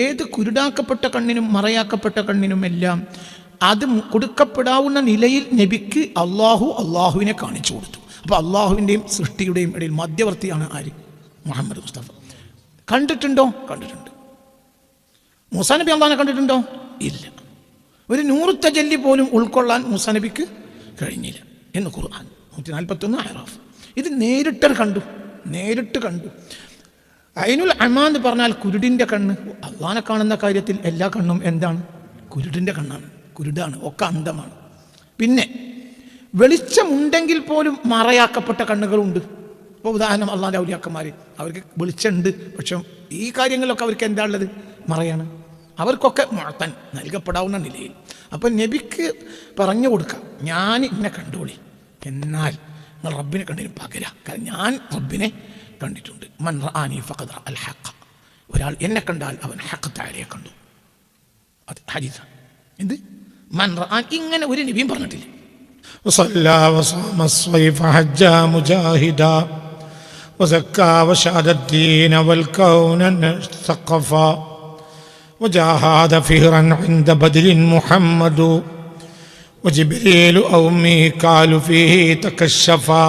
ഏത് കുരുടാക്കപ്പെട്ട കണ്ണിനും മറയാക്കപ്പെട്ട കണ്ണിനുമെല്ലാം അത് കൊടുക്കപ്പെടാവുന്ന നിലയിൽ നബിക്ക് അള്ളാഹുവിനെ കാണിച്ചു കൊടുത്തു. അപ്പോൾ അള്ളാഹുവിൻ്റെയും സൃഷ്ടിയുടെയും ഇടയിൽ മധ്യവർത്തിയാണ് ആര്? മുഹമ്മദ് മുസ്തഫ. കണ്ടിട്ടുണ്ടോ? കണ്ടിട്ടുണ്ട്. മൂസാ നബി അള്ളാഹിനെ കണ്ടിട്ടുണ്ടോ? ഇല്ല. ഒരു 100 തജല്ലി പോലും ഉൾക്കൊള്ളാൻ മൂസാ നബിക്ക് കഴിഞ്ഞില്ല എന്ന് ഖുർആൻ 141 അറാഫ്. ഇത് നേരിട്ട് കണ്ടു. ഐനുൽ അമാ എന്ന് പറഞ്ഞാൽ കുരുടിൻ്റെ കണ്ണ്. അള്ളാഹിനെ കാണുന്ന കാര്യത്തിൽ എല്ലാ കണ്ണും എന്താണ്? കുരുടിൻ്റെ കണ്ണാണ്, കുരുടാണ്, ഒക്കെ അന്ധമാണ്. പിന്നെ വെളിച്ചമുണ്ടെങ്കിൽ പോലും മറയാക്കപ്പെട്ട കണ്ണുകളുണ്ട്. ഇപ്പോൾ ഉദാഹരണം അള്ളാഹിൻ്റെ ഔലിയാക്കന്മാർ, അവർക്ക് വെളിച്ചമുണ്ട്, പക്ഷെ ഈ കാര്യങ്ങളിലൊക്കെ അവർക്ക് എന്താ ഉള്ളത്? മറയാണ്. അവർക്കൊക്കെ മുഅ്തൻ നൽകപ്പെടാവുന്ന നിലയിൽ. അപ്പം നബിക്ക് പറഞ്ഞു കൊടുക്കാം, ഞാൻ ഇന്നെ കണ്ടോളി, എന്നാൽ നിങ്ങൾ റബ്ബിനെ കണ്ടതിന് പകരം, കാരണം ഞാൻ റബ്ബിനെ കണ്ടിട്ടുണ്ട്. മൻ റആനി ഫഖദ് റഅൽ ഹഖ്, ഒരാൾ എന്നെ കണ്ടാൽ അവൻ ഹഖ് തആലയെ കണ്ടു. അത് ഹദീസാണ്. എന്ത് മൻ റആൻ, ഇങ്ങനെ ഒരു നബിയും പറഞ്ഞിട്ടില്ല. وصلى وصام الصيف حجا مجاهدا وزكى وشهد الدين والكون ثقفا وجاهد فهرا عند بدر محمد وجبريل أو ميكال فيه تكشفا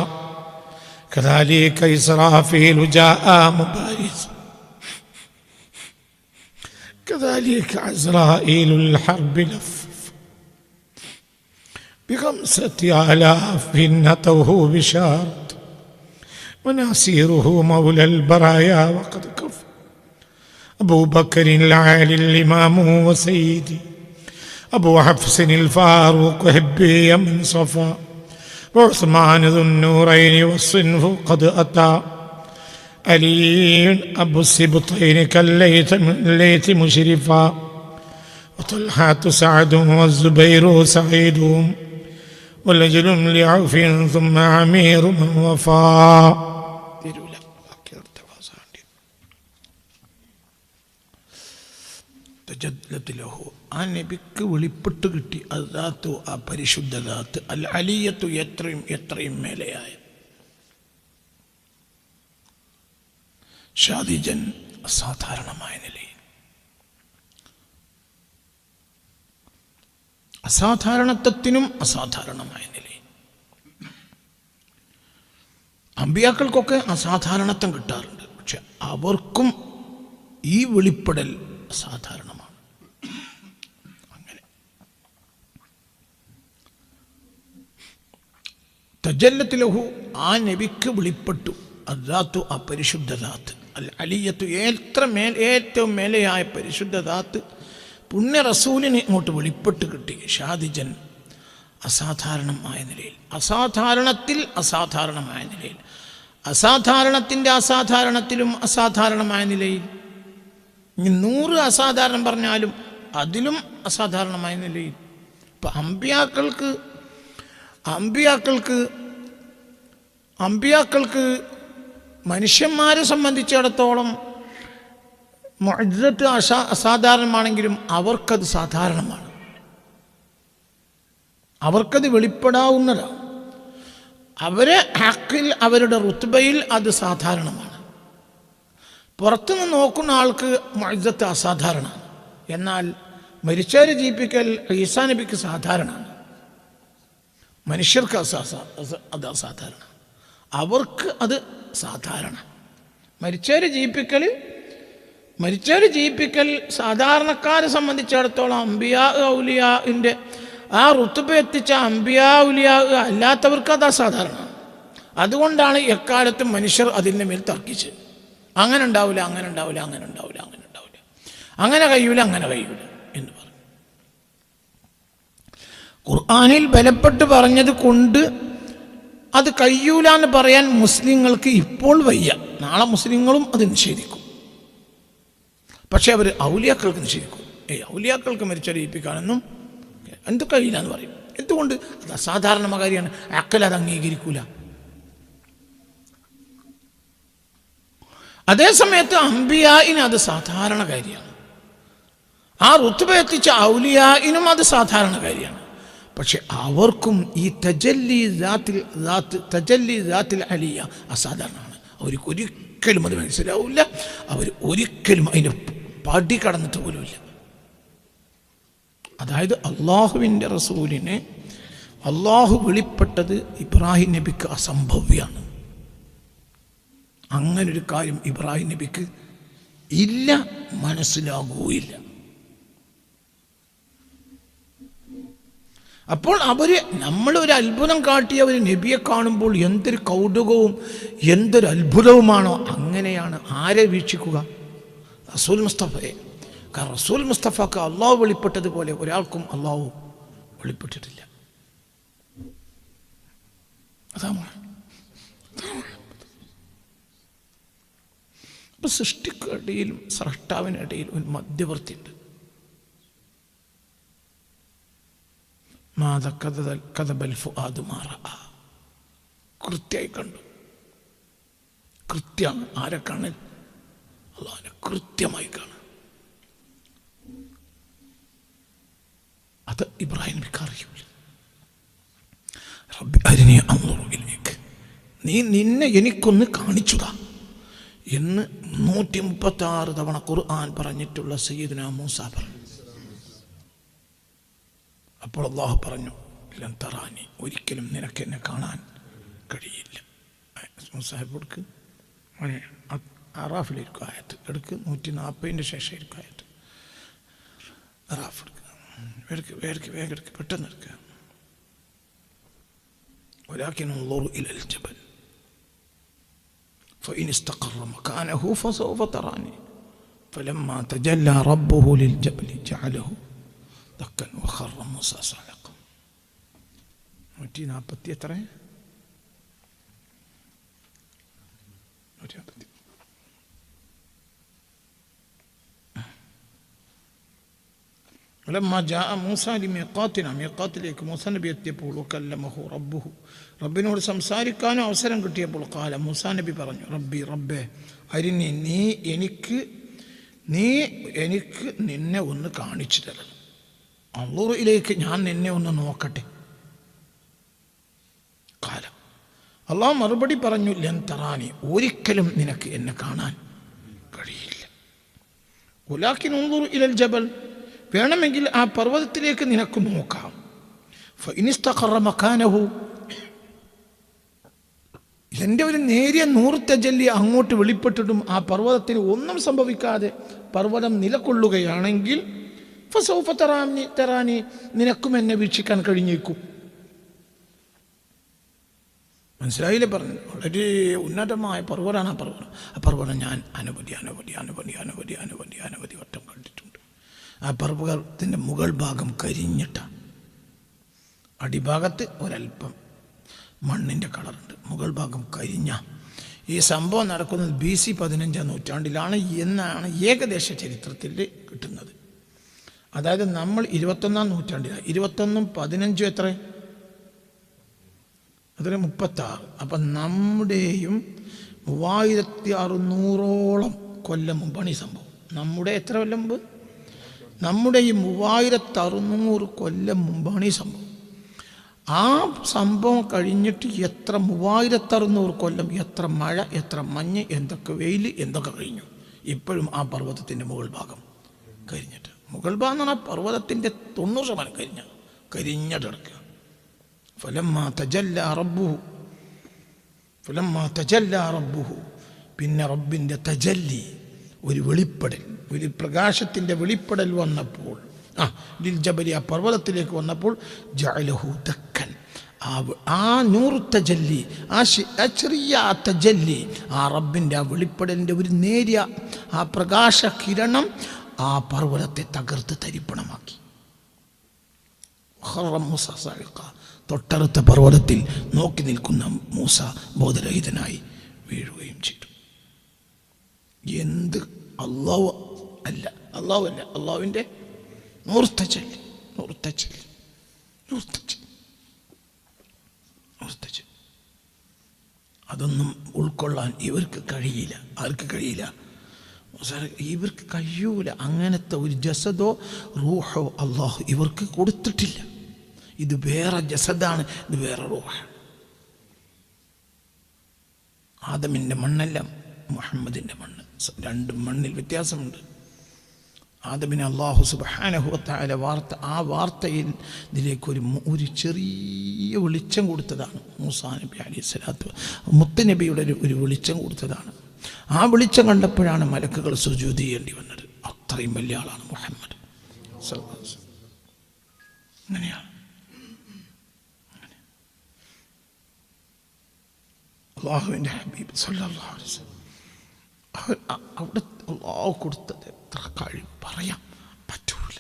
كذلك إسرافيل جاء مبارز كذلك عزرائيل الحرب لف ب5,000 نتوه بشارة وناصيره مولى البرايا وقد كفى أبو بكر العالي الإمام وسيدي أبو حفص الفاروق هبي من صفا وعثمان ذو النورين والصنف قد أتى علي أبو السبطين كالليث مشرفا وطلحة سعد والزبير سعيد والأجل لعوف ثم عمير من وفا. ആ നബിക്ക് വെളിപ്പെട്ട് കിട്ടി അദാത്തു, ആ പരിശുദ്ധ ദാത്ത്, അൽ അലിയത്തു, എത്രയും മേലെയായ ഷാദിജൻ, അസാധാരണമായ നിലയിൽ, അസാധാരണത്വത്തിനും അസാധാരണമായ നിലയിൽ. അമ്പിയാക്കൾക്കൊക്കെ അസാധാരണത്വം കിട്ടാറുണ്ട്, പക്ഷെ അവർക്കും ഈ വെളിപ്പെടൽ അസാധാരണമാണ്. അങ്ങനെ തജല്ലത്ത്, ആ നബിക്ക് വെളിപ്പെട്ടു അദാത്തു, ആ പരിശുദ്ധ ദാത്ത്, അൽ അലിയത്തു, ഏറ്റവും മേലെയായ പരിശുദ്ധ ദാത്ത് പുണ്യ റസൂലിന് ഇങ്ങോട്ട് വെളിപ്പെട്ട് കിട്ടി. ഷാദിജൻ, അസാധാരണമായ നിലയിൽ, അസാധാരണത്തിൽ അസാധാരണമായ നിലയിൽ, അസാധാരണത്തിൻ്റെ അസാധാരണത്തിലും അസാധാരണമായ നിലയിൽ. 100 അസാധാരണം പറഞ്ഞാലും അതിലും അസാധാരണമായ നിലയിൽ. ഇപ്പം അമ്പിയാക്കൾക്ക് മനുഷ്യന്മാരെ സംബന്ധിച്ചിടത്തോളം മുഅ്ജിസത്ത് അസാധാരണമാണെങ്കിലും അവർക്കത് സാധാരണമാണ്, അവർക്കത് വെളിപ്പെടാവുന്നതാണ്. അവരെ ഹക്കിൽ, അവരുടെ റുത്ബയിൽ അത് സാധാരണമാണ്. പുറത്തുനിന്ന് നോക്കുന്ന ആൾക്ക് മുഅ്ജിസത്ത് അസാധാരണമാണ്. എന്നാൽ മരിച്ചവരെ ജീവിപ്പിക്കൽ ഈസാ നബിക്ക് സാധാരണമാണ്, മനുഷ്യർക്ക് അത് അസാധാരണ, അവർക്ക് അത് സാധാരണ. മരിച്ചവരെ ജീവിപ്പിക്കൽ സാധാരണക്കാരെ സംബന്ധിച്ചിടത്തോളം അംബിയാ ഔലിയാഇൻ്റെ ആ റുത്ബ എത്തിച്ച അംബിയാ ഔലിയാ അല്ലാത്തവർക്ക് അത് അസാധാരണമാണ്. അതുകൊണ്ടാണ് എക്കാലത്തും മനുഷ്യർ അതിൻ്റെ മേൽ തർക്കിച്ച് അങ്ങനെ ഉണ്ടാവില്ല അങ്ങനെ കഴിയൂല എന്ന് പറഞ്ഞു. ഖുർആനിൽ ബലപ്പെട്ട് പറഞ്ഞത് കൊണ്ട് അത് കഴിയൂല എന്ന് പറയാൻ മുസ്ലിങ്ങൾക്ക് ഇപ്പോൾ വയ്യ. നാളെ മുസ്ലിങ്ങളും അത് നിഷേധിക്കും, പക്ഷെ അവർ ഔലിയാക്കൾക്ക് നിഷേധിക്കും. ഔലിയാക്കൾക്ക് മരിച്ചറിയിപ്പിക്കാനൊന്നും എന്ത് കഴിയില്ല എന്ന് പറയും. എന്തുകൊണ്ട്? അത് അസാധാരണ കാര്യമാണ്, അക്കൽ അത് അംഗീകരിക്കൂല. അതേസമയത്ത് അംബിയായിന് അത് സാധാരണ കാര്യമാണ്, ആ റുത്ബ എത്തിച്ച ഔലിയായിനും അത് സാധാരണ കാര്യമാണ്. പക്ഷെ അവർക്കും ഈ തജല്ലി ദാത്തിൽ അലിയ അസാധാരണമാണ്. അവർക്ക് ഒരിക്കലും അത് മനസ്സിലാവില്ല, അവർ ഒരിക്കലും അതിൻ്റെ പടി കടന്നിട്ട് പോലുമില്ല. അതായത് അള്ളാഹുവിൻ്റെ റസൂലിനെ അള്ളാഹു വെളിപ്പെട്ടത് ഇബ്രാഹിം നബിക്ക് അസംഭവ്യമാണ്. അങ്ങനൊരു കാര്യം ഇബ്രാഹിം നബിക്ക് ഇല്ല, മനസ്സിലാകുകയില്ല. അപ്പോൾ നമ്മളൊരു അത്ഭുതം കാട്ടിയവർ നബിയെ കാണുമ്പോൾ എന്തൊരു കൗതുകവും എന്തൊരു അത്ഭുതവുമാണോ, അങ്ങനെയാണ് ആരെ വീക്ഷിക്കുക? റസൂൽ മുസ്തഫയെ. കാരണം റസൂൽ മുസ്തഫക്ക് അള്ളാഹു വെളിപ്പെട്ടതുപോലെ ഒരാൾക്കും അള്ളാഹു വെളിപ്പെട്ടിട്ടില്ല. അതാണ്. അപ്പൊ സൃഷ്ടിക്കിടയിലും സ്രഷ്ടാവിനിടയിൽ ഒരു മധ്യവർത്തി ഉണ്ട്. കൃത്യമായി കണ്ടു. കൃത്യമാണ്. ആരെ കാണൽ? അള്ളാഹുവിനെ കൃത്യമായി കാണാൻ. അത് ഇബ്രാഹിം നബിക്ക് അറിയൂല. റബ്ബി അരിനി അൻദുറു ഇലൈക, നീ നിന്നെ എനിക്കൊന്ന് കാണിച്ചുതാ എന്ന് 136 തവണ ഖുർആൻ പറഞ്ഞിട്ടുള്ള സയ്യിദുനാ മൂസ പറഞ്ഞു. അപ്പോൾ അള്ളാഹു പറഞ്ഞു, ലൻ തറാനി, ഒരിക്കലും നിനക്ക് എന്നെ കാണാൻ കഴിയില്ല. മൂസാഹിബ് എടുക്ക്, അറാഫിലിരിക്കും ആയത്ത് എടുക്ക്, 140 ശേഷം ഇരിക്കും ആയത്ത്. അറാഫ് എടുക്കുക, വേഗം എടുക്കുക, പെട്ടെന്ന് എടുക്കുക. ولكن انظر إلى الجبل فإن استقر مكانه فسوف تراني فلما تجلى ربه للجبل جعله دكا وخر موسى صعقا. 140 എത്ര? 140. ولما جاء موسى لميقاتنا, മീഖാത്തിലേക്ക് മൂസ നബി എത്തിയപ്പോൾ കല്ലമഹു റബ്ബുഹു, റബ്ബിനോട് സംസാരിക്കാനും അവസരം കിട്ടിയപ്പോൾ ഖാല, മൂസാ നബി പറഞ്ഞു, റബ്ബി റബ്ബേ അരിനി, നീ എനിക്ക് നിന്നെ ഒന്ന് കാണിച്ചു തരണം. അൻദുറു, ഞാൻ നിന്നെ ഒന്ന് നോക്കട്ടെ. ഖാല, അള്ളാഹു മറുപടി പറഞ്ഞു, ലൻ തറാനി, ഒരിക്കലും നിനക്ക് എന്നെ കാണാൻ കഴിയില്ല. വലാകിൻ ഉൻദുർ ഇലൽ ജബൽ, വേണമെങ്കിൽ ആ പർവ്വതത്തിലേക്ക് നിനക്ക് നോക്കാം. ഫഇൻ ഇസ്തഖറ മകാനഹു, എൻ്റെ ഒരു നേരിയ നൂറ് തജല്ലി അങ്ങോട്ട് വെളിപ്പെട്ടിട്ടും ആ പർവ്വതത്തിന് ഒന്നും സംഭവിക്കാതെ പർവ്വതം നിലകൊള്ളുകയാണെങ്കിൽ ഫസൗഫ തറാനി, നിനക്കും എന്നെ വീക്ഷിക്കാൻ കഴിഞ്ഞേക്കും. മനസ്സിലായില്ലേ? പറഞ്ഞു. വളരെ ഉന്നതമായ പർവ്വതമാണ് ആ പർവ്വതം. ആ പർവ്വതം ഞാൻ അനവധി വട്ടം കണ്ടിട്ടുണ്ട്. ആ പർവ്വതത്തിൻ്റെ മുകൾ ഭാഗം കരിഞ്ഞിട്ടാണ്. അടിഭാഗത്ത് ഒരല്പം മണ്ണിൻ്റെ കളറുണ്ട്, മുകൾ ഭാഗം കരിഞ്ഞ. ഈ സംഭവം നടക്കുന്നത് BC 15-ാം നൂറ്റാണ്ടിലാണ് എന്നാണ് ഏകദേശ ചരിത്രത്തിൽ കിട്ടുന്നത്. അതായത് നമ്മൾ 21-ാം നൂറ്റാണ്ടിലാണ്. 21-ഉം 15-ഉം എത്ര? അതിന് 36. അപ്പം നമ്മുടെയും 3600ഓളം കൊല്ലം മുമ്പാണ് ഈ സംഭവം. നമ്മുടെ എത്ര കൊല്ലം മുമ്പ്? നമ്മുടെ ഈ 3600 കൊല്ലം മുമ്പാണ് ഈ സംഭവം. ആ സംഭവം കഴിഞ്ഞിട്ട് എത്ര 3600 കൊല്ലം, എത്ര മഴ, എത്ര മഞ്ഞ്, എന്തൊക്കെ വെയിൽ, എന്തൊക്കെ കഴിഞ്ഞു. ഇപ്പോഴും ആ പർവ്വതത്തിൻ്റെ മുകൾ ഭാഗം കരിഞ്ഞിട്ട്, മുകൾ ഭാഗം എന്ന് പറഞ്ഞാൽ പർവ്വതത്തിൻ്റെ 90% കരിഞ്ഞിട്ട് കിടക്കുക. ഫലമ്മാ തജല്ലാ റബ്ബുഹു, പിന്നെ റബ്ബിൻ്റെ തജല്ലി, ഒരു വെളിപ്പെടൽ, ഒരു പ്രകാശത്തിൻ്റെ വെളിപ്പെടൽ വന്നപ്പോൾ, ലിൽ ജബലി, ആ പർവ്വതത്തിലേക്ക് വന്നപ്പോൾ, ജഅലഹു ദക്കൻ, ആ നൂറ് തജല്ലി, ആ ചെറിയ തജല്ലി, ആ റബ്ബിൻ്റെ ആ വെളിപ്പെടലിൻ്റെ ഒരു നേരിയ ആ പ്രകാശ കിരണം ആ പർവ്വതത്തെ തകർത്ത് തരിപ്പണമാക്കി. മൂസ സാഇഖ, തൊട്ടടുത്ത പർവ്വതത്തിൽ നോക്കി നിൽക്കുന്ന മൂസ ബോധരഹിതനായി വീഴുകയും ചെയ്തു. എന്ത് അള്ളാഹുവിൻ്റെ നൂർത്തച്ചല്ലി. അതൊന്നും ഉൾക്കൊള്ളാൻ ഇവർക്ക് കഴിയില്ല. ആർക്ക് കഴിയില്ല? ഇവർക്ക് കഴിയൂല. അങ്ങനത്തെ ഒരു ജസദോ റൂഹോ അള്ളാഹു ഇവർക്ക് കൊടുത്തിട്ടില്ല. ഇത് വേറെ ജസദാണ്, ഇത് വേറെ റൂഹാണ്. ആദമിൻ്റെ മണ്ണല്ല മുഹമ്മദിൻ്റെ മണ്ണ്. രണ്ടും മണ്ണിൽ വ്യത്യാസമുണ്ട്. ആദമിനെ അല്ലാഹു സുബ്ഹാനഹു വ തആല വാർത്തയിൽ ഇതിലേക്കൊരു ചെറിയ വെളിച്ചം കൊടുത്തതാണ്. മൂസാ നബി അലൈഹിസ്സലാത്തു മുത്ത് നബിയുടെ ഒരു വെളിച്ചം കൊടുത്തതാണ്. ആ വെളിച്ചം കണ്ടപ്പോഴാണ് മലക്കുകൾ സുജൂദ് ചെയ്യേണ്ടി വന്നത്. അത്രയും വലിയ ആളാണ് മുഹമ്മദ് സല്ലല്ലാഹു അലൈഹി വസല്ലം. അങ്ങനെയാണ് അല്ലാഹുവിൻ്റെ ഹബീബ് സല്ലല്ലാഹു അലൈഹി വസല്ലം അവിടെ അല്ലാഹു കൊടുത്തത് എത്ര കഴിവ് പറയാൻ പറ്റൂല.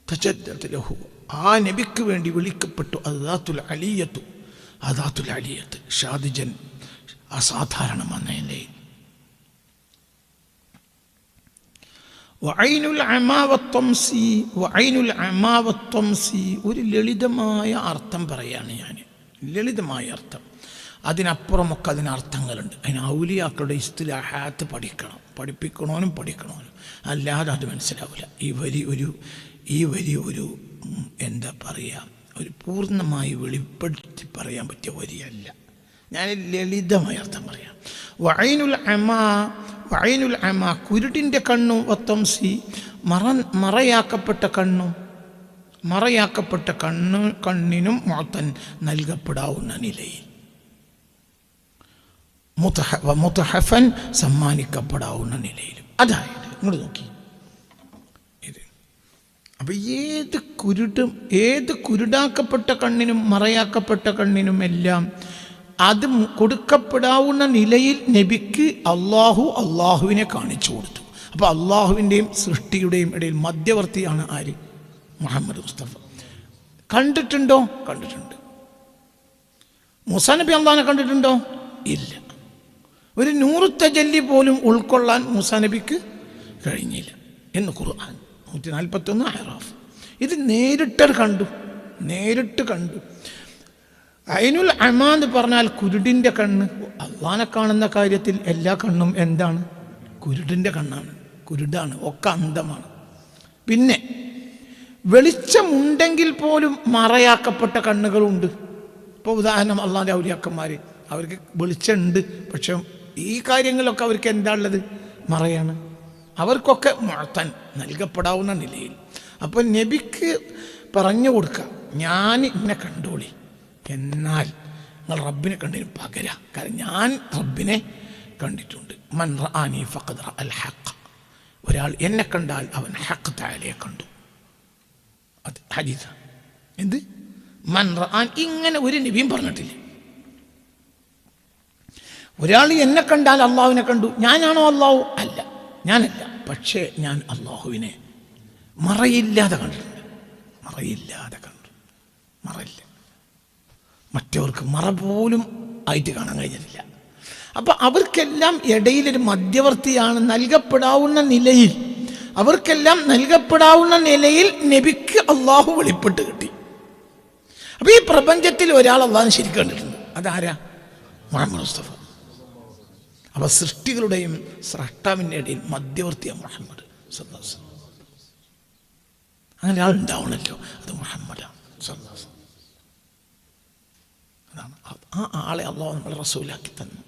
തജദ്ദദ ലഹു, ആ നബിക്ക് വേണ്ടി വിളിക്കപ്പെട്ടു അദാത്തുൽ അലിയത്ത് ഷാദിജൻ, അസാധാരണമായ നിലയിൽ. വഅൈനുൽ അമാവത്വംസി, ഒരു ലളിതമായ അർത്ഥം പറയാണ് ഞാൻ, ലളിതമായ അർത്ഥം. അതിനപ്പുറമൊക്കെ അതിനർത്ഥങ്ങളുണ്ട്. അതിന് ഔലിയാക്കളുടെ ഇസ്തിലാഹാത്ത് പഠിപ്പിക്കണോനും അല്ലാതെ അത് മനസ്സിലാവില്ല. ഈ വരി ഒരു എന്താ പറയുക, ഒരു പൂർണ്ണമായി വെളിപ്പെടുത്തി പറയാൻ പറ്റിയ വരിയല്ല. ഞാൻ ലളിതമായ അർത്ഥം പറയാം. വഅൈനുൽ അമാ കുരുടിൻ്റെ കണ്ണും വത്തംസി, മറയാക്കപ്പെട്ട കണ്ണിനും മുഅ്തൻ നൽകപ്പെടാവുന്ന നിലയിൽ, മുതഹഫൻ സമ്മാനിക്കപ്പെടാവുന്ന നിലയിലും. അതായത് ഇങ്ങോട്ട് നോക്കി, ഇത് അപ്പം ഏത് കുരുടാക്കപ്പെട്ട കണ്ണിനും മറയാക്കപ്പെട്ട കണ്ണിനുമെല്ലാം അത് കൊടുക്കപ്പെടാവുന്ന നിലയിൽ നബിക്ക് അള്ളാഹുവിനെ കാണിച്ചു കൊടുത്തു. അപ്പോൾ അള്ളാഹുവിൻ്റെയും സൃഷ്ടിയുടെയും ഇടയിൽ മധ്യവർത്തിയാണ് ആര്? മുഹമ്മദ് മുസ്തഫ. കണ്ടിട്ടുണ്ടോ? കണ്ടിട്ടുണ്ട്. മൂസാ നബി അള്ളാഹിനെ കണ്ടിട്ടുണ്ടോ? ഇല്ല. ഒരു 100 തജല്ലി പോലും ഉൾക്കൊള്ളാൻ മൂസാ നബിക്ക് കഴിഞ്ഞില്ല എന്ന് ഖുർആൻ 141 അഹ്റാഫ്. ഇത് നേരിട്ട് കണ്ടു. ഐനുൽ അമാ എന്ന് പറഞ്ഞാൽ കുരുടിൻ്റെ കണ്ണ്. അള്ളാഹിനെ കാണുന്ന കാര്യത്തിൽ എല്ലാ കണ്ണും എന്താണ്? കുരുടിൻ്റെ കണ്ണാണ്, കുരുടാണ്, ഒക്കെ അന്ധമാണ്. പിന്നെ വെളിച്ചമുണ്ടെങ്കിൽ പോലും മറയാക്കപ്പെട്ട കണ്ണുകളുണ്ട്. ഇപ്പോൾ ഉദാഹരണം അള്ളാഹിൻ്റെ ഔലിയാക്കന്മാർ, അവർക്ക് വെളിച്ചമുണ്ട്, പക്ഷെ ഈ കാര്യങ്ങളൊക്കെ അവർക്ക് എന്താ ഉള്ളത്? മറയാണ്. അവർക്കൊക്കെ മുഅ്തൻ നൽകപ്പെടാവുന്ന നിലയിൽ. അപ്പോൾ നബിക്ക് പറഞ്ഞു കൊടുക്കുക, ഞാൻ ഇന്നെ കണ്ടോളി, എന്നാൽ നിങ്ങൾ റബ്ബിനെ കണ്ടതിന് പകരം. കാരണം ഞാൻ റബ്ബിനെ കണ്ടിട്ടുണ്ട്. മൻ റആനി ഫഖദ് റഅൽ ഹഖ്, ഒരാൾ എന്നെ കണ്ടാൽ അവൻ ഹഖ് തആലയെ കണ്ടു. അത് ഹദീസ്. എന്ത് മൻ റആൻ, ഇങ്ങനെ ഒരു നബിയും പറഞ്ഞിട്ടില്ല. ഒരാൾ എന്നെ കണ്ടാൽ അള്ളാഹുവിനെ കണ്ടു. ഞാനാണോ അള്ളാഹു? അല്ല, ഞാനല്ല. പക്ഷേ ഞാൻ അള്ളാഹുവിനെ മറയില്ലാതെ കണ്ടിട്ടുണ്ട്. മറയില്ല. മറ്റവർക്ക് മറ പോലും ആയിട്ട് കാണാൻ കഴിഞ്ഞിട്ടില്ല. അപ്പം അവർക്കെല്ലാം ഇടയിലൊരു മധ്യവർത്തിയാണ്. അവർക്കെല്ലാം നൽകപ്പെടാവുന്ന നിലയിൽ നബിക്ക് അള്ളാഹു വെളിപ്പെട്ട് കിട്ടി. അപ്പം ഈ പ്രപഞ്ചത്തിൽ ഒരാൾ അള്ളാഹിനെ ശരിക്കും കണ്ടിട്ടുണ്ട്. അതാരാ? മുഹമ്മദ് മുസ്തഫ. അപ്പം സൃഷ്ടികളുടെയും സ്രഷ്ടാവിൻ്റെ ഇടയിൽ മധ്യവർത്തിയാണ് മുഹമ്മദ് സല്ലല്ലാഹു അലൈഹി വസല്ലം. അങ്ങനെ ആളുണ്ടാവണല്ലോ, അത് മുഹമ്മദാണ് സല്ലല്ലാഹു അലൈഹി വസല്ലം. അതാണ് ആ ആളെ അള്ളാഹു നമ്മളെ റസൂലാക്കി തന്നു.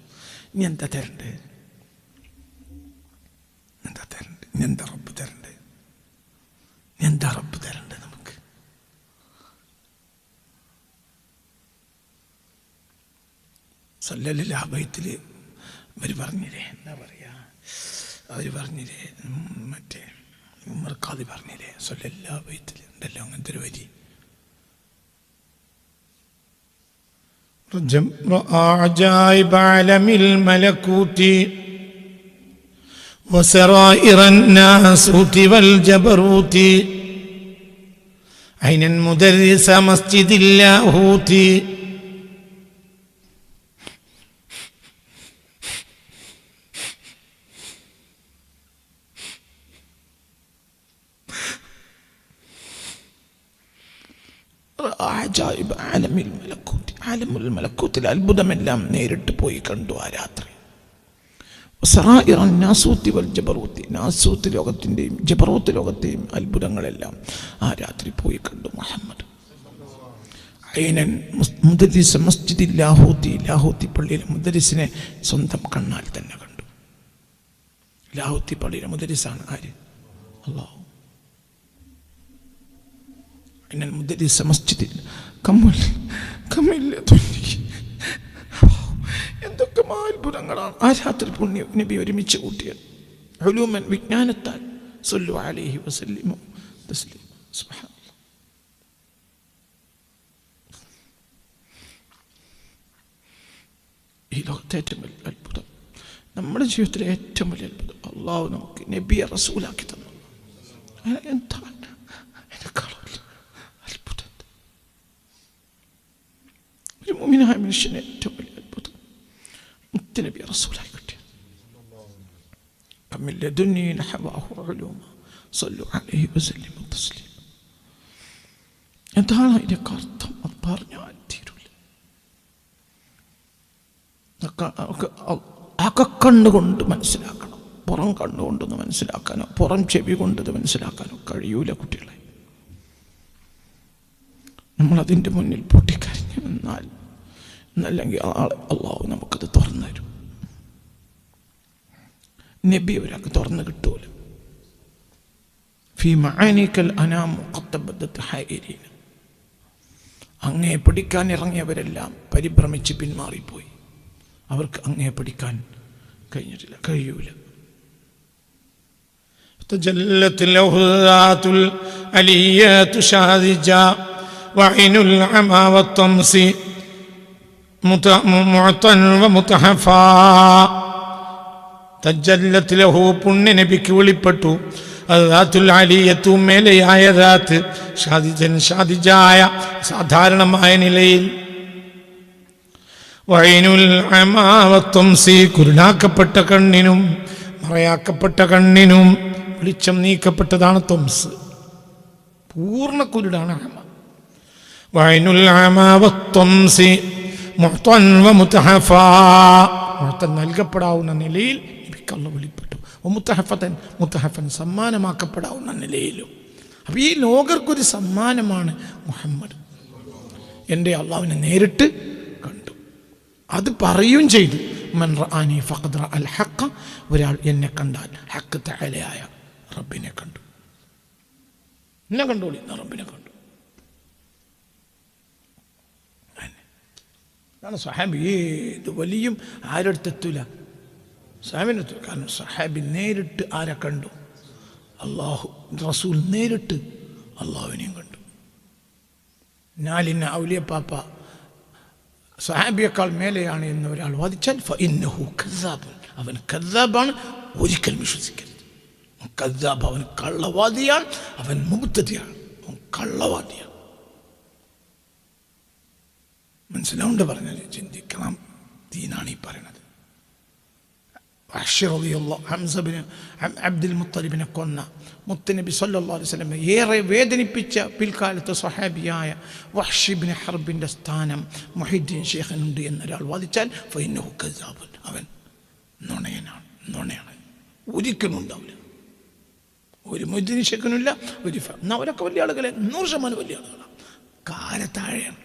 ഇനി എന്താ തരണ്ടേ? എന്താ റബ്ബ് തരണ്ടേ നമുക്ക്? സല്ലല്ലാഹു ബൈത്തിൽ അവർ പറഞ്ഞില്ലേ, എന്താ പറയുക, അവർ പറഞ്ഞില്ലേ, മറ്റേ ഉമർ ഖാദി പറഞ്ഞില്ലേ, സല്ലല്ലാഹു ബൈത്തിൽ ഉണ്ടല്ലോ അങ്ങനത്തെ ഒരു വരി. عجائب عالم الملكوت وسرائر الناسوت والجبروت عينا مدرس مسجد اللاهوت ആലമുൽ മലക്കൂത്തിൽ അത്ഭുതമെല്ലാം നേരിട്ട് പോയി കണ്ടു ആ രാത്രി. നാസൂത്ത് ലോകത്തിൻ്റെയും ജബറൂത്ത് ലോകത്തെയും അത്ഭുതങ്ങളെല്ലാം ആ രാത്രി പോയി കണ്ടു മുഹമ്മദ്. മസ്ജിദ് ലാഹൂത്തി പള്ളിയിലെ മുദരിസിനെ സ്വന്തം കണ്ണാൽ തന്നെ കണ്ടു. ലാഹുത്തി പള്ളിയിലെ മുദരിസാണ് ആര്? അല്ലാഹു. ഇന്നൽ മുദരിസ മസ്ജിദിൽ കമ്മില്ല. എന്തൊക്കെ അത്ഭുതങ്ങളാണ് ആ രാത്രി പുണ്യ നബി ഒരുമിച്ച് കൂട്ടിയത്. ഉലൂമൻ, വിജ്ഞാനത്താൽ. സല്ലു അലൈഹി വസല്ലിമു തസ്ലീമ. സുബ്ഹാനല്ലാഹ്. ഈ ലോകത്തെ ഏറ്റവും വലിയ അത്ഭുതം, നമ്മുടെ ജീവിതത്തിലെ ഏറ്റവും വലിയ അത്ഭുതം, അള്ളാഹു നമുക്ക് നബിയെ റസൂലാക്കി തന്നു. എന്താണ് അത്ഭുതം? ഒരു മുഅ്മിനായ മനുഷ്യന് ഏറ്റവും വലിയ അത്ഭുതം മുത്തുനബിയെ റസൂലായി കിട്ടിയ. കമ്മിൻ ലദുന്നി നഹവാഹു ഉലൂമ സല്ലു അലൈഹി വസല്ലിമു തസ്ലീമ. എന്താണ് അതിൻ്റെ അർത്ഥം? അത് പറഞ്ഞാൽ തീരൂല. അകക്കണ്ണുകൊണ്ട് മനസ്സിലാക്കണം, പുറം കണ്ണുകൊണ്ടൊന്ന് മനസ്സിലാക്കാനോ പുറം ചെവി കൊണ്ടത് മനസ്സിലാക്കാനോ കഴിയൂല കുട്ടികളെ. നമ്മളതിൻ്റെ മുന്നിൽ പൊട്ടിക്കരഞ്ഞു എന്നല്ലെങ്കിൽ അള്ളാഹു നമുക്കത് തുറന്നു തരും. നബി ഒരാൾക്ക് തുറന്നു കിട്ടൂല. ഫീ മആനിക്കൽ അനാമു ഖത്തബദത് ഹൈരീന. അങ്ങേ പഠിക്കാൻ ഇറങ്ങിയവരെല്ലാം പരിഭ്രമിച്ച് പിന്മാറിപ്പോയി. അവർക്ക് അങ്ങേ പഠിക്കാൻ കഴിഞ്ഞിട്ടില്ല, കഴിയൂല. تجلت له ذات العليات شاذجا وعين العمى والطمس معطا ومتحفا. تجلت له പുണ്യ നബിക്ക് വെളിപ്പെട്ടു അദാത്തുൽ അലിയത്തു, മേലെയായ ദാത്ത്, ഷാദിജൻ, ഷാദിജായ, സാധാരണമായ നിലയിൽ. വൈനുൽ അമാ വത്തംസി, കുരുടാക്കപ്പെട്ട കണ്ണിനും മറയാക്കപ്പെട്ട കണ്ണിനും വെളിച്ചം നീക്കപ്പെട്ടതാണ് തൊംസ്. പൂർണ്ണ കുരുടാണ് അമ. വൈനുൽ അമാ വത്തംസി മുഅ്തൻ വമുതഹഫാ, മുഅ്തൻ നൽകപ്പെടാവുന്ന നിലയിൽ നബിക്കല്ല വെളിപ്പെട്ടു. മുത്തഹഫൻ സമ്മാനമാക്കപ്പെടാവുന്ന നിലയിലും. അപ്പോൾ ഈ ലോകർക്കൊരു സമ്മാനമാണ് മുഹമ്മദ്. എൻ്റെ അള്ളാഹുവിനെ നേരിട്ട് കണ്ടു, അത് പറയുകയും ചെയ്തു. മൻ റആനി ഫഖദ് റഅൽ ഹഖ, ഒരാൾ എന്നെ കണ്ടാൽ ഹഖ് തആലയായ റബ്ബിനെ കണ്ടു. എന്നെ കണ്ടോളി, റബ്ബിനെ കണ്ടു. അതാണ് സ്വഹാബി. ഏത് വലിയും ആരെടുത്തെത്തൂല, സ്വഹാബിനെത്തു. കാരണം സ്വഹാബി നേരിട്ട് ആരെ കണ്ടു? അള്ളാഹു റസൂൽ നേരിട്ട് അള്ളാഹുവിനെയും കണ്ടു. നാലിന്ന ഔലിയപ്പാപ്പ സ്വഹാബിയേക്കാൾ മേലെയാണ് എന്ന് ഒരാൾ വാദിച്ചാൽ ഫഇന്നഹു കദ്ദാബുൻ, അവൻ കദ്ദാബാണ്, ഒരിക്കലും വിശ്വസിക്കരുത്. കദ്ദാബ്, അവൻ കള്ളവാദിയാണ്, അവൻ മുബ്തദിയാണ്, അവൻ കള്ളവാദിയാണ്. മനസ്സിലാവുണ്ട് പറഞ്ഞാൽ ചിന്തിക്കണം. ദീനാണ് ഈ പറയണത്. അബ്ദുൽ മുത്തലിബിനെ കൊന്ന മുത്തുനബി സല്ലല്ലാഹു അലൈഹി വസല്ലം ഏറെ വേദനിപ്പിച്ച പിൽക്കാലത്തെ സ്വഹാബിയായ വഹ്ശി ഇബ്നു ഹർബിൻ്റെ സ്ഥാനം മുഹീദ്ദീൻ ശൈഖിനുണ്ട് എന്നൊരാൾ വാദിച്ചാൽ ഫഇന്നഹു കദ്ദാബുൻ, അവൻ നുണയനാണ്, നുണയാണ്, ഒരിക്കലും ഉണ്ടാവില്ല. ഒരു മുഹീദ്ദീൻ ശൈഖിനുമില്ല. എന്നാൽ അവരൊക്കെ വലിയ ആളുകളെ 100% വലിയ ആളുകളാണ്. കാലത്താഴെയാണ്,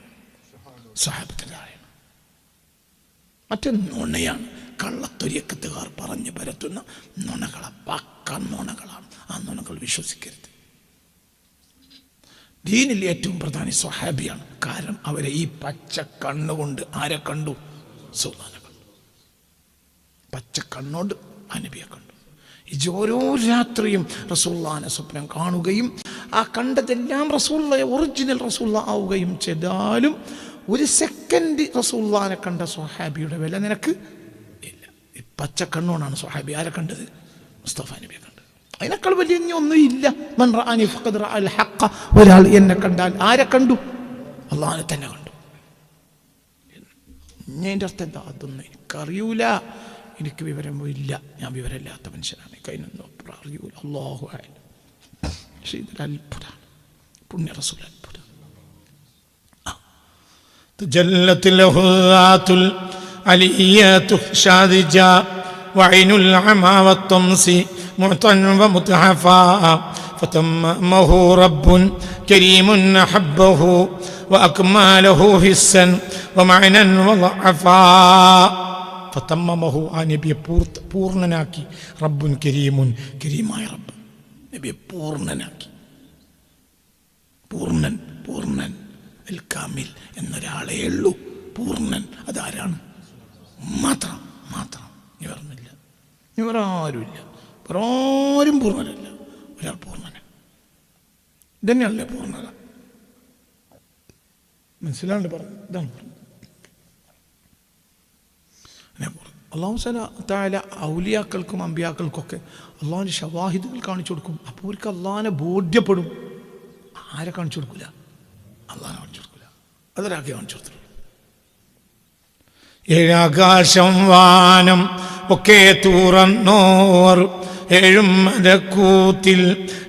സ്വഹാബത്തിന് താഴെയാണ്. മറ്റേ നുണയാണ്, കള്ളത്തൊരിയക്കത്തുകാർ പറഞ്ഞു പരത്തുന്ന നുണകളാണ്, പക്ക നുണകളാണ്. ആ നുണകൾ വിശ്വസിക്കരുത്. ദീനിൽ ഏറ്റവും പ്രധാനി സ്വഹാബിയാണ്. കാരണം അവരെ ഈ പച്ച കണ്ണുകൊണ്ട് ആരെ കണ്ടു? സുൽത്താനെ കണ്ടു. പച്ച കണ്ണോട് നബിയെ കണ്ടു. ഓരോ രാത്രിയും റസൂലുള്ളാഹിനെ സ്വപ്നം കാണുകയും ആ കണ്ടതെല്ലാം റസൂലുള്ളാഹി ഒറിജിനൽ റസൂലുള്ളാഹി ആവുകയും ചെയ്താലും ഒരു സെക്കൻഡ് റസൂലുള്ളാഹിനെ കണ്ട സ്വഹാബിയുടെ വില നിനക്ക് ഇല്ല. ഈ പച്ച കണ്ണോടാണ് സ്വഹാബി ആരെ കണ്ടത്? മുസ്തഫ നബിയെ കണ്ടത്. അതിനേക്കാൾ വലിയ ഒന്നും ഇല്ല. മൻ റആനി ഫഖദ് റഅൽ ഹഖ, ഒരാൾ എന്നെ കണ്ടാൽ ആരെ കണ്ടു? അള്ളാഹിനെ തന്നെ കണ്ടു. എൻ്റെ അർത്ഥം എന്താ? അതൊന്നും എനിക്കറിയൂല, എനിക്ക് വിവരമില്ല, ഞാൻ വിവരമില്ലാത്ത മനുഷ്യനാണ്, കൈനൊന്നും അറിയൂല. അല്ലാഹു അഅലം. പക്ഷേ ഇതൊരു അത്ഭുതമാണ്, പുണ്യ റസൂൽ അത്ഭുതം. تجلت له ذات العليات شاذجا وعين العمى والطمس معطا ومتحفا فتمه رب كريم أحبه وأكمله حسا ومعنا وضعفا. ഫതമ്മമഹു, ആ നബിയെ പൂർണ്ണനാക്കി. റബ്ബുൻ കരീമുൻ, കരീമായ റബ്ബ് നബിയെ പൂർണ്ണനാക്കി. പൂർണ്ണൻ അൽ കാമിൽ എന്നൊരാളേ ഉള്ളൂ. പൂർണ്ണൻ അതാരാണ്? മാത്രം. ഇനി പറഞ്ഞില്ല, ഇനി വേറെ ആരുമില്ല. വേറെ ആരും പൂർണ്ണനല്ല, ഒരാൾ പൂർണ്ണന്. ഇതന്നെയല്ലേ പൂർണ്ണത? മനസ്സിലാണ്ട് പറഞ്ഞു. ഇതാണ് പറഞ്ഞത്. അള്ളാഹു തആല ഔലിയാക്കൾക്കും അമ്പിയാക്കൾക്കൊക്കെ അള്ളാഹുവിൻ്റെ ഷവാഹിദുകൾ കാണിച്ചു കൊടുക്കും. അപ്പോൾ അവർക്ക് അള്ളാഹിനെ ബോധ്യപ്പെടും. ആരെ കാണിച്ചു കൊടുക്കില്ല? അള്ളാഹിനെ കാണിച്ചു കൊടുക്കില്ല. അതൊരാൾക്ക് കാണിച്ചു കൊടുത്തിട്ടുള്ളൂ. ഏഴാകാശം വാനം ഒക്കെ തുറന്നോർ, ഏഴും മലക്കൂത്തിൽ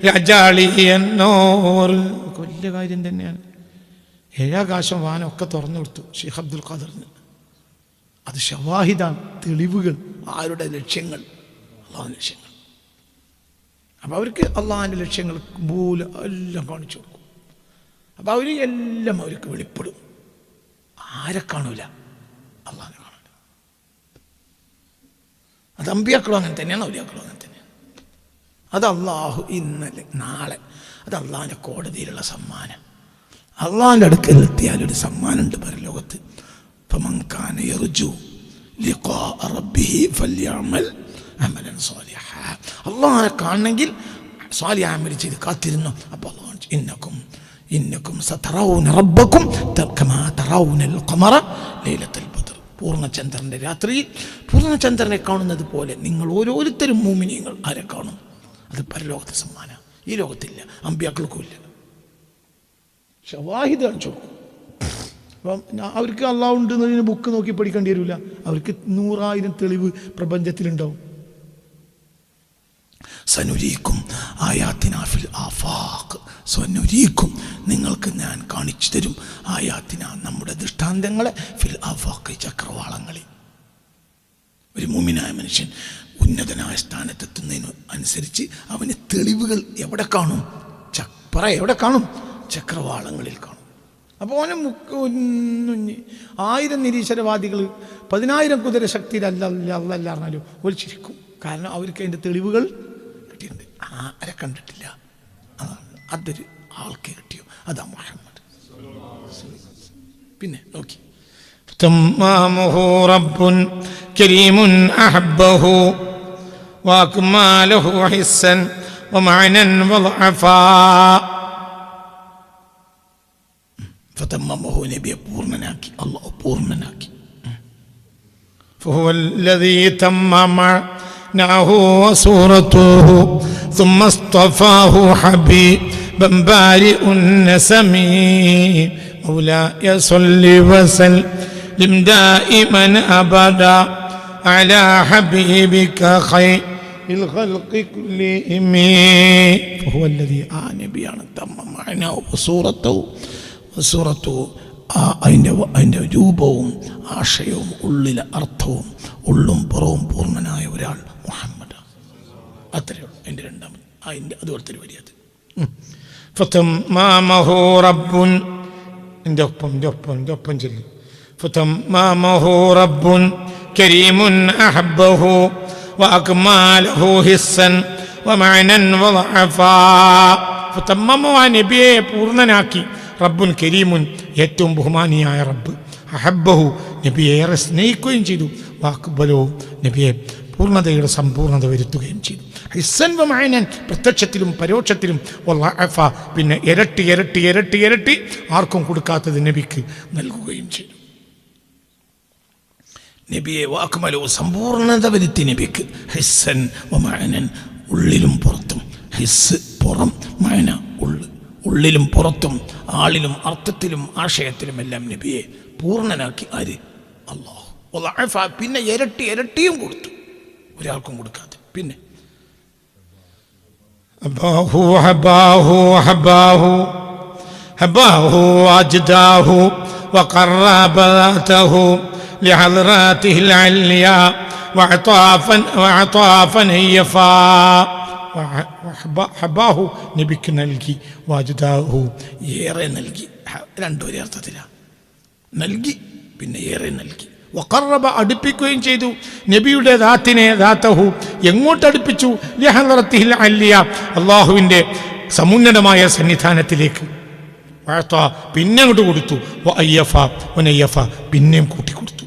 രാജാളി എന്നോർ. വലിയ കാര്യം തന്നെയാണ്. ഏഴാകാശം വാനം ഒക്കെ തുറന്നു കൊടുത്തു ഷെയ്ഖ് അബ്ദുൽ ഖാദറിന്. അത് ഷവാഹിദാണ്, തെളിവുകൾ. ആരുടെ ലക്ഷ്യങ്ങൾ? അള്ളാഹുവിൻ്റെ ലക്ഷ്യങ്ങൾ. അപ്പം അവർക്ക് അള്ളാഹിൻ്റെ ലക്ഷ്യങ്ങൾ മൂലം എല്ലാം കാണിച്ചു കൊടുക്കും. അപ്പം അവർ എല്ലാം അവർക്ക് വെളിപ്പെടും. ആരെ കാണൂല? അള്ളാഹിനെ കാണൂല. അത് അമ്പിയാക്കളും അങ്ങനെ തന്നെയാണ്, ഔലിയാക്കളും അങ്ങനെ തന്നെയാണ്. അത് അള്ളാഹു ഇന്നലെ നാളെ, അത് അള്ളാഹിൻ്റെ കോടതിയിലുള്ള സമ്മാനം. അള്ളാഹിൻ്റെ അടുക്കലെത്തിയാലൊരു സമ്മാനമുണ്ട് പരലോകത്ത്. فمن كان يرجو لقاء ربه فليعمل عملا صالحا. അള്ളാഹുവിനെ കാണണമെങ്കിൽ സാലിഹ് അമൽ ചെയ്ത് കാത്തിരുന്നു. അപ്പോൾ അള്ളാഹു ഇന്നക്കും സതറൗന റബ്ബക്കും കമാ തറൗനൽ ഖമറ ലൈലത്തുൽ ബദ്ർ. പൂർണ്ണചന്ദ്രൻ്റെ രാത്രിയിൽ പൂർണ്ണചന്ദ്രനെ കാണുന്നത് പോലെ നിങ്ങൾ ഓരോരുത്തരും മുഅ്മിനീങ്ങൾ ആരെ കാണും? അത് പരലോകത്തെ സമ്മാനം. ഈ ലോകത്തില്ല, അമ്പിയാക്കൾക്കും ഇല്ല. ഷവാഹിദ് കാണിച്ചു കൊടുക്കും. അപ്പം അവർക്ക് അള്ളാഹു ഉണ്ടെന്നതിന് ബുക്ക് നോക്കി പഠിക്കേണ്ടി വരില്ല. അവർക്ക് 100,000 തെളിവ് പ്രപഞ്ചത്തിലുണ്ടാവും. സനുരീക്കും ആയാത്തിന ഫിൽ ആഫാഖ്. സനുരീക്കും, നിങ്ങൾക്ക് ഞാൻ കാണിച്ചു തരും. ആയാത്തിന, നമ്മുടെ ദൃഷ്ടാന്തങ്ങളെ, ഫിൽ ആഫാഖ്, ചക്രവാളങ്ങളിൽ. ഒരു മുഅ്മിനായ മനുഷ്യൻ ഉന്നതനായ സ്ഥാനത്തെത്തുന്നതിന് അനുസരിച്ച് അവന് തെളിവുകൾ എവിടെ കാണും? എവിടെ കാണും? ചക്രവാളങ്ങളിൽ കാണും. അപ്പോൾ അവന് 1000 നിരീശ്വരവാദികൾ 10,000 കുതിര ശക്തിയിൽ അല്ല പറഞ്ഞാലും ഒരു ചിരിക്കും. കാരണം അവർക്ക് അതിൻ്റെ തെളിവുകൾ കിട്ടിയിട്ടുണ്ട്. ആരെ കണ്ടിട്ടില്ല? അതൊരു ആൾക്ക് കിട്ടിയോ? അതാ മുഹമ്മദ്. പിന്നെ നോക്കി, തമ്മാമുഹു റബ്ബുൻ കരീമുൻ അഹബ്ബഹു വഅക്മാലഹു ഹിസ്സൻ വമഅനൻ വളഅഫാ. فتممه نبي പൂർണ്ണനാക്കി. അല്ലാഹു പൂർണ്ണനാക്കി. فهو الذي تممناه وصورته ثم اصطفاه حبيبا بارئ النسم. مولاي صل وسلم دائما ابدا على حبيبك خير الخلق كلهم. فهو الذي نبينا تممناه وصورته. അതിൻ്റെ രൂപവും ആശയവും ഉള്ളിലെ അർത്ഥവും ഉള്ളും പുറവും പൂർണ്ണനായ ഒരാൾ മുഹമ്മദ്. അത്രയേ ഉള്ളൂ. അതിൻ്റെ രണ്ടാമത് അതിൻ്റെ അതുപോലത്തെ ഒരു വരിയത്. ഫതമ്മാമഹു റബ്ബുൻ, എൻ്റെ ഒപ്പം ചൊല്ലി. ഫതമ്മാമഹു റബ്ബുൻ കരീമുൻ അഹബ്ബഹു വഅക്മാലഹു ഹിസ്സൻ വമഅനൻ വളഅഫാ. ഫതമ്മമു, ആ നബിയെ പൂർണ്ണനാക്കി. റബ്ബുൻ കരീമുൻ, ഏറ്റവും ബഹുമാനിയായ റബ്ബ്. അഹബ്ബഹു, നബിയെ ഏറെ സ്നേഹിക്കുകയും ചെയ്തു. വാക്ബലോ, നബിയെ പൂർണ്ണതയുടെ സമ്പൂർണ്ണത വരുത്തുകയും ചെയ്തു. ഹിസ്സൻ വമഅനൻ, പ്രത്യക്ഷത്തിലും പരോക്ഷത്തിലും. വളഅഫ, പിന്നെ ഇരട്ടി ഇരട്ടി ഇരട്ടി ഇരട്ടി ആർക്കും കൊടുക്കാത്തത് നബിക്ക് നൽകുകയും ചെയ്തു. നബിയെ വാക്മലോ, സമ്പൂർണ്ണത വരുത്തി നബിക്ക്. ഹിസ്സൻ വമഅനൻ, ഉള്ളിലും പുറത്തും. ഹിസ് പുറം, മഅന ഉള്ളു. ഉള്ളിലും പുറത്തും, ആളിലും അർത്ഥത്തിലും ആശയത്തിലും എല്ലാം നബിയെ പൂർണ്ണനാക്കി. ആര്? അല്ലാഹു. വളഅഫ, പിന്നെ ഇരട്ടി ഇരട്ടിയും കൊടുത്തു, ഒരാൾക്കും കൊടുക്കാതെ. പിന്നെ ഹബാഹു ഹബാഹു ഹബാഹു ഹബാഹു അജ്ദാഹു വഖറബതഹു ലിഹദ്റാതിഹിൽ അൽയാ വഅതാഫൻ യഫാ. ഹബാഹു, നബിക്ക് നൽകി. വാജ്ദാഹു, ഏറെ നൽകി. രണ്ടൊരു അർത്ഥത്തിലാണ്. നൽകി, പിന്നെ ഏറെ നൽകി. വഖറബ അടുപ്പിക്കുകയും ചെയ്തു നബിയുടെ ദാത്തിനെ ദാത്തഹു എങ്ങോട്ട് അടുപ്പിച്ചു ലഹദറത്തിഹിൽ അലിയ അല്ലാഹുവിൻ്റെ സമുന്നതമായ സന്നിധാനത്തിലേക്ക്. പിന്നെ അങ്ങോട്ട് കൊടുത്തു. വഅയ്യഫ വനയ്യഫ പിന്നെയും കൂട്ടിക്കൊടുത്തു.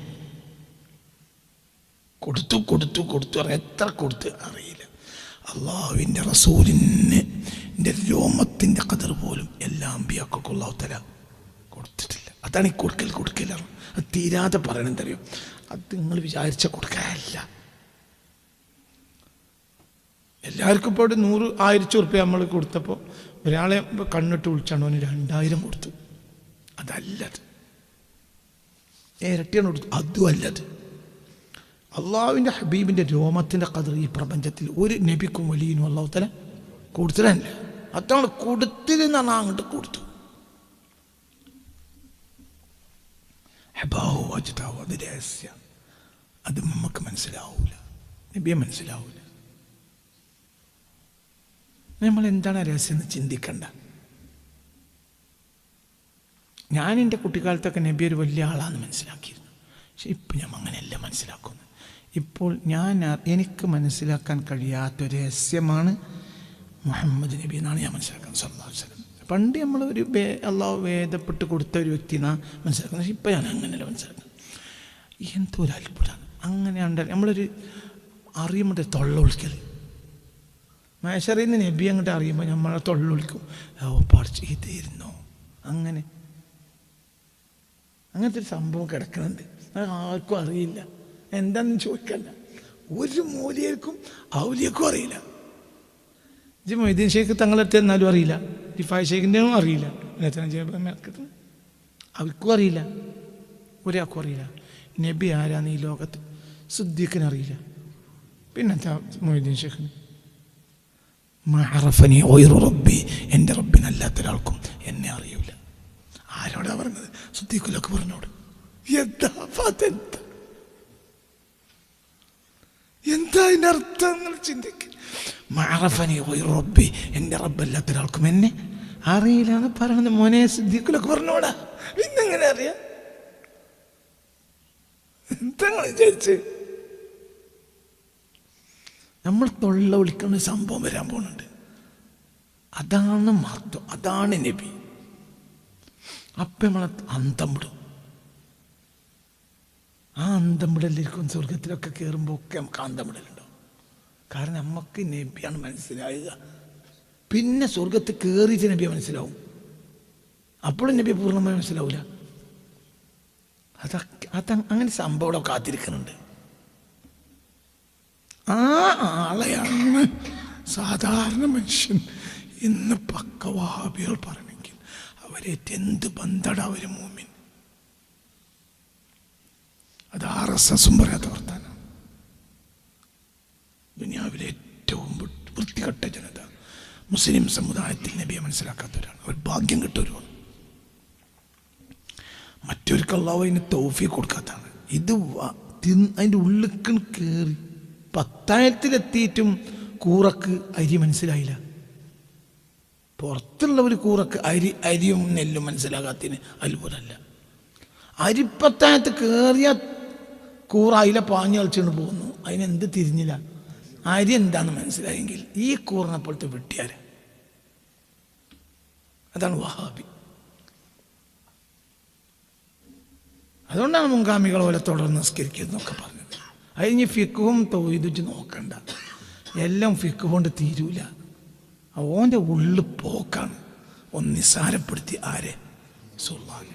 കൊടുത്തു കൊടുത്തു കൊടുത്തു എത്ര കൊടുത്ത് അറിയില്ല. അള്ളാഹുവിൻ്റെ റസൂലിന് രോമത്തിൻ്റെ ഖദർ പോലും എല്ലാ അമ്പിയാക്കൾക്കും അല്ലാഹു തആല കൊടുത്തിട്ടില്ല. അതാണ് ഈ കൊടുക്കലാണ്. അത് തീരാതെ പറയണം തരും. അത് നിങ്ങൾ വിചാരിച്ച കൊടുക്കാനല്ല. എല്ലാവർക്കും ഇപ്പോൾ 100-1000 ഉറുപ്പ്യ നമ്മൾ കൊടുത്തപ്പോൾ ഒരാളെ കണ്ണിട്ട് വിളിച്ചാണ് അവന് 2000 കൊടുത്തു. അതല്ലത്. ഇരട്ടിയാണ് കൊടുത്തു. അതും അല്ലത്. അള്ളാഹുവിൻ്റെ ഹബീബിൻ്റെ രോമത്തിൻ്റെ ഖദർ ഈ പ്രപഞ്ചത്തിൽ ഒരു നബിക്കും വലിയനും അല്ലാഹു തആല കൊടുത്തില്ല. അതാണ് കൊടുത്തിരുന്നാണ് അങ്ങോട്ട് കൊടുത്തു. അത് രഹസ്യം. അത് നമുക്ക് മനസ്സിലാവൂല, നബിയെ മനസ്സിലാവൂല. നമ്മൾ എന്താണ് രഹസ്യം എന്ന് ചിന്തിക്കണ്ട. ഞാൻ എൻ്റെ കുട്ടിക്കാലത്തൊക്കെ നബി ഒരു വലിയ ആളാണെന്ന് മനസ്സിലാക്കിയിരുന്നു. പക്ഷെ ഇപ്പം ഞാൻ അങ്ങനെയല്ല മനസ്സിലാക്കുന്നത്. ഇപ്പോൾ എനിക്ക് മനസ്സിലാക്കാൻ കഴിയാത്തൊരു രഹസ്യമാണ് മുഹമ്മദ് നബി എന്നാണ് ഞാൻ മനസ്സിലാക്കുന്നത്. സല്ലല്ലാഹു അലൈഹി വസല്ലം. പണ്ട് നമ്മളൊരു അള്ളാഹു വേദപ്പെട്ട് കൊടുത്ത ഒരു വ്യക്തിനാണ് മനസ്സിലാക്കുന്നത്. പക്ഷെ ഇപ്പം ഞാൻ അങ്ങനെയല്ല മനസ്സിലാക്കുന്നത്. എന്തോ ഒരു അത്ഭുതമാണ്. അങ്ങനെയുണ്ട് നമ്മളൊരു അറിയുമ്പോൾ തൊള്ളൊളിക്കൽ. മേശറിയിൽ നിന്ന് നബി അങ്ങോട്ട് അറിയുമ്പോൾ നമ്മളെ തൊള്ളൊളിക്കും. പഠിച്ച് ഇതായിരുന്നോ അങ്ങനത്തെ ഒരു സംഭവം കിടക്കുന്നുണ്ട്. ആർക്കും അറിയില്ല. എന്താണെന്ന് ചോദിക്കല്ല. ഒരു മൂലിയർക്കും ഔലിയർക്കും അറിയില്ല. മൊയ്തീൻ ഷേഖ് തങ്ങളടുത്ത് എന്നാലും അറിയില്ല. റിഫായ് ഷേഖിൻ്റെയും അറിയില്ല. അവർക്കും അറിയില്ല. ഒരാൾക്കും അറിയില്ല. നബി ആരാന്ന് ഈ ലോകത്ത് സിദ്ദീഖിന് അറിയില്ല. പിന്നെന്താ മൊയ്തീൻ ഷേഖിന്? മഅറഫനി ഗൈറു റബ്ബി, എൻ്റെ റബ്ബിനല്ലാത്ത ഒരാൾക്കും എന്നെ അറിയില്ല. ആരോടാ പറഞ്ഞത്? സിദ്ദീഖുൽ അക്ബറിനോട്. എന്താ അതിൻ്റെ അർത്ഥം നിങ്ങൾ ചിന്തിക്കുക. മഅറഫനി ഗൈറു റബ്ബി, എൻ്റെ റബ്ബല്ലാത്ത ഒരാൾക്കും എന്നെ അറിയില്ല എന്ന് പറയണത് മോനെ സിദ്ദീഖുൽ അക്ബറിനോടാ. പിന്നെങ്ങനെ അറിയാം? എന്താ വിചാരിച്ച്? നമ്മൾ തൊള്ള വിളിക്കുന്ന സംഭവം വരാൻ പോകുന്നുണ്ട്. അതാണ് മഹത്വം, അതാണ് നബി. അപ്പം നമ്മളെ അന്തം വിടും. ആ അന്തം വിടലിരിക്കും. സ്വർഗത്തിലൊക്കെ കയറുമ്പോൾ ഒക്കെ നമുക്ക് അന്തം വിടലുണ്ടാവും. കാരണം നമുക്ക് നബിയാണ് മനസ്സിലാവുക. പിന്നെ സ്വർഗത്തിൽ കയറിയിട്ട് നബിയെ മനസ്സിലാവും. അപ്പോഴും നബിയെ പൂർണ്ണമായി മനസ്സിലാവില്ല. അങ്ങനെ സംഭവം ഇവിടെ കാത്തിരിക്കുന്നുണ്ട്. ആ ആളെയാണ് സാധാരണ മനുഷ്യൻ ഇന്ന് പക്കവാബികൾ പറയണമെങ്കിൽ അവരേറ്റ് എന്ത് ബന്ധട അവർ മൂമിൻ. അത് RSS പറയാത്ത വർത്താനം. ദുനിയാവിലെ ഏറ്റവും വൃത്തികെട്ട ജനത മുസ്ലിം സമുദായത്തിൽ നബിയെ മനസ്സിലാക്കാത്തവരാണ്. അവർ ഭാഗ്യം കിട്ടവരുമാണ്. മറ്റൊരുക്ക് അല്ലാഹു അതിന് തൗഫീഖ് കൊടുക്കാത്തതാണ്. ഇത് അതിൻ്റെ ഉള്ളിലേക്ക് കയറി 10,000-ലെത്തിയിട്ടും കൂറക്ക് അരി മനസ്സിലായില്ല. പുറത്തുള്ള ഒരു കൂറക്ക് അരിയും നെല്ലും മനസ്സിലാകാത്തതിന് അത്ഭുതമല്ല. അരി 10,000 കയറിയ കൂറ അതിലെ പാഞ്ഞു കളിച്ചുകൊണ്ട് പോകുന്നു. അതിനെന്ത് തിരിഞ്ഞില്ല. അരി എന്താണെന്ന് മനസ്സിലായെങ്കിൽ ഈ കൂറിനെ പോലത്തെ വെട്ടിയാര്. അതാണ് വഹാബി. അതുകൊണ്ടാണ് മുൻഗാമികൾ പോലെ തുടർന്ന് നിസ്കരിക്കുന്നതൊക്കെ പറഞ്ഞത്. അതിന് ഫിഖും തൗഹീദും നോക്കണ്ട. എല്ലാം ഫിഖ് കൊണ്ട് തീരൂല. ഓൻ്റെ ഉള്ളു പോക്കാണ് ഒന്ന് നിസ്സാരപ്പെടുത്തി ആരെ? സുൽത്താൻ.